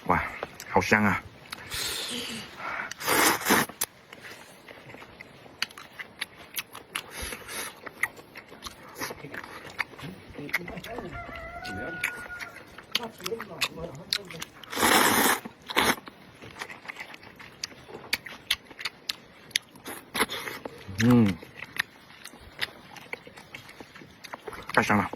哇，好香啊！嗯，太香了。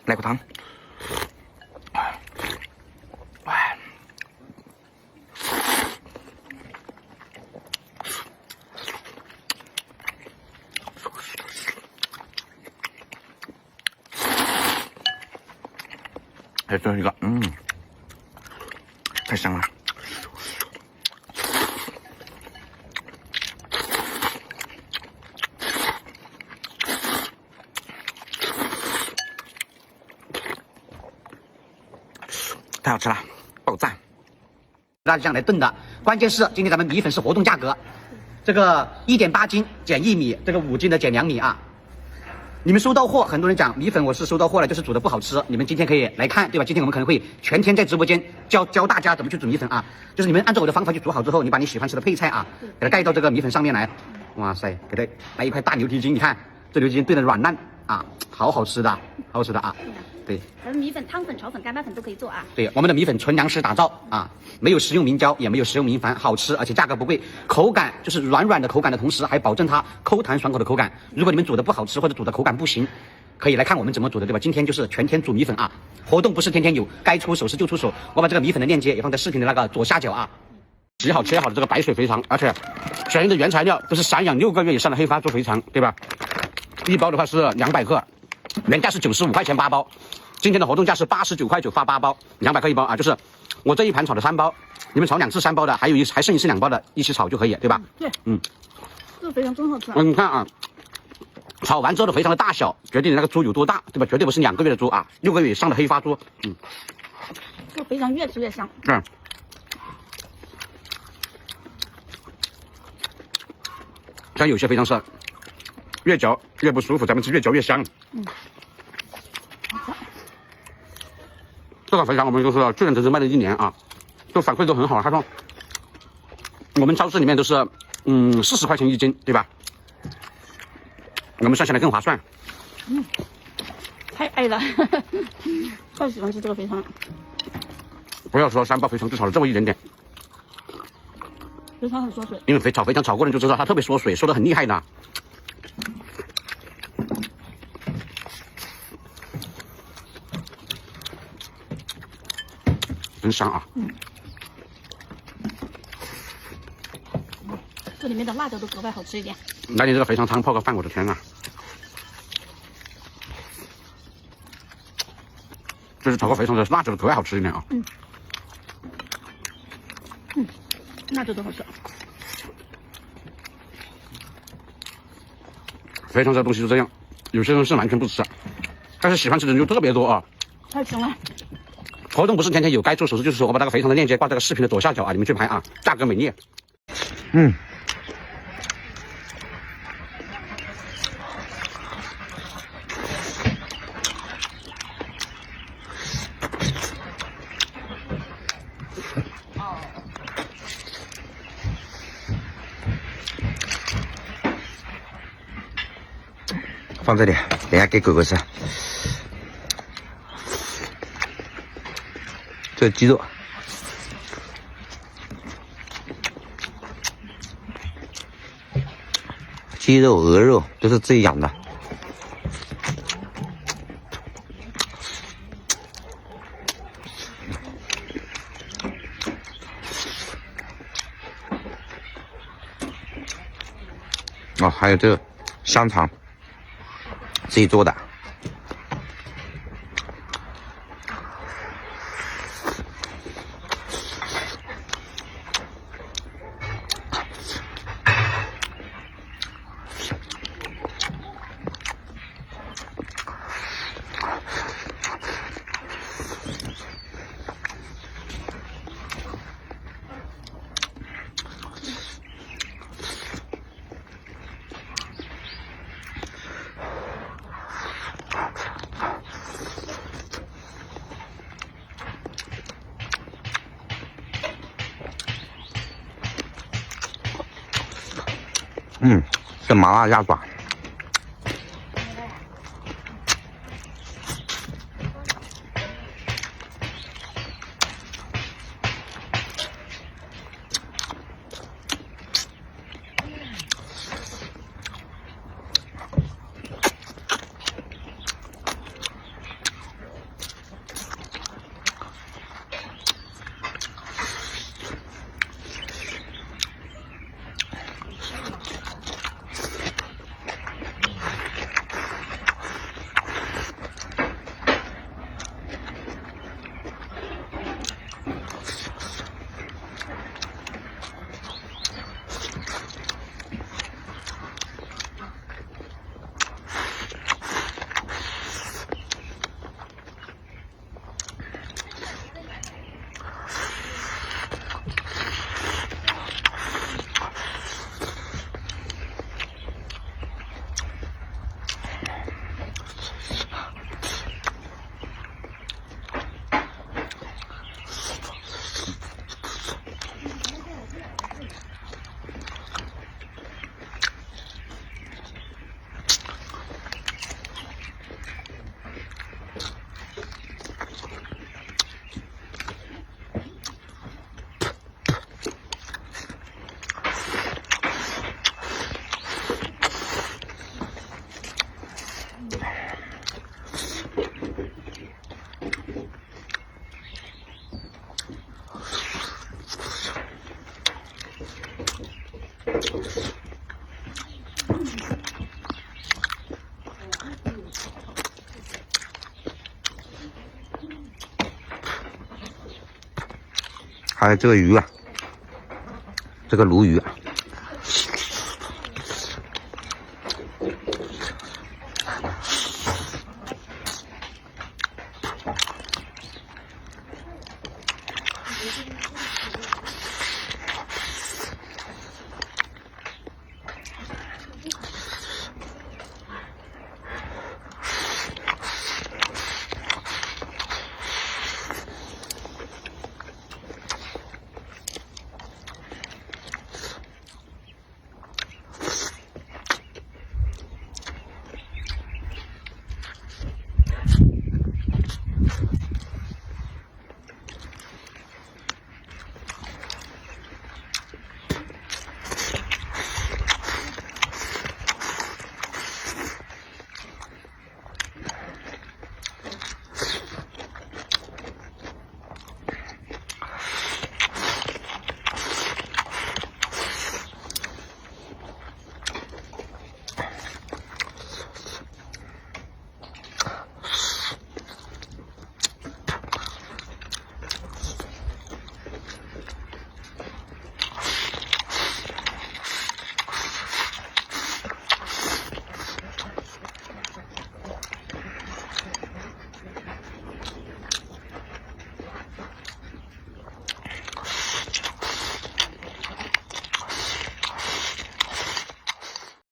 来口汤。还有最后一个，太香了。太好吃了，爆赞！辣酱来炖的，关键是今天咱们米粉是活动价格，这个1.8斤减1米，这个5斤的减2米啊。你们收到货，很多人讲米粉我是收到货了，就是煮的不好吃。你们今天可以来看，对吧？今天我们可能会全天在直播间教大家怎么去煮米粉啊，就是你们按照我的方法去煮好之后，你把你喜欢吃的配菜啊，给它盖到这个米粉上面来。哇塞，给它来一块大牛蹄筋，你看这牛蹄筋炖的软烂啊，好好吃的，好好吃的啊。对，咱们米粉、汤粉、炒粉、干巴粉都可以做啊。对，我们的米粉纯粮食打造啊，没有食用明胶，也没有食用明矾，好吃，而且价格不贵，口感就是软软的口感的同时，还保证它抠弹爽口的口感。如果你们煮的不好吃或者煮的口感不行，可以来看我们怎么煮的，对吧？今天就是全天煮米粉啊，活动不是天天有，该出手时就出手。我把这个米粉的链接也放在视频的那个左下角啊。洗好切好的这个白水肥肠，而且选用的原材料都是散养6个月以上的黑发猪肥肠，对吧？一包的话是200克，原价是95块钱8包。今天的活动价是89块9发8包，200克1包啊，就是我这一盘炒的3包，你们炒2次3包的，还剩一次2包的，一起炒就可以，对吧？对，这个肥肠真好吃。你看啊，炒完之后的肥肠的大小决定你那个猪有多大，对吧？绝对不是2个月的猪啊，6个月以上的黑发猪。这个肥肠越吃越香。对。像有些肥肠是越嚼越不舒服，咱们吃越嚼越香。这个肥肠我们就是去年只是卖了1年啊，都反馈都很好。他说我们超市里面都是40块钱1斤，对吧？我们算下来更划算。太爱了，太喜欢吃这个肥肠了。不要说3包肥肠只炒了这么一点点，肥肠很缩水，因为炒肥肠炒过人就知道它特别缩水，缩得很厉害的。真香啊！这里面的辣椒都格外好吃一点。来点这个肥肠汤泡个饭，我的天啊！就是炒个肥肠的辣椒格外好吃一点啊！辣椒都好吃。肥肠这东西就这样，有些人是完全不吃，但是喜欢吃的人就特别多啊。太香了。活动不是天天有，该做手势就是说，我把那个肥肠的链接挂这个视频的左下角啊，你们去拍啊，价格美丽。放这里，等下给狗狗吃。这鸡肉，鸡肉、鹅肉都是自己养的。哦，还有这个香肠，自己做的。这麻辣鸭爪，还有这个鱼啊，这个鲈鱼啊。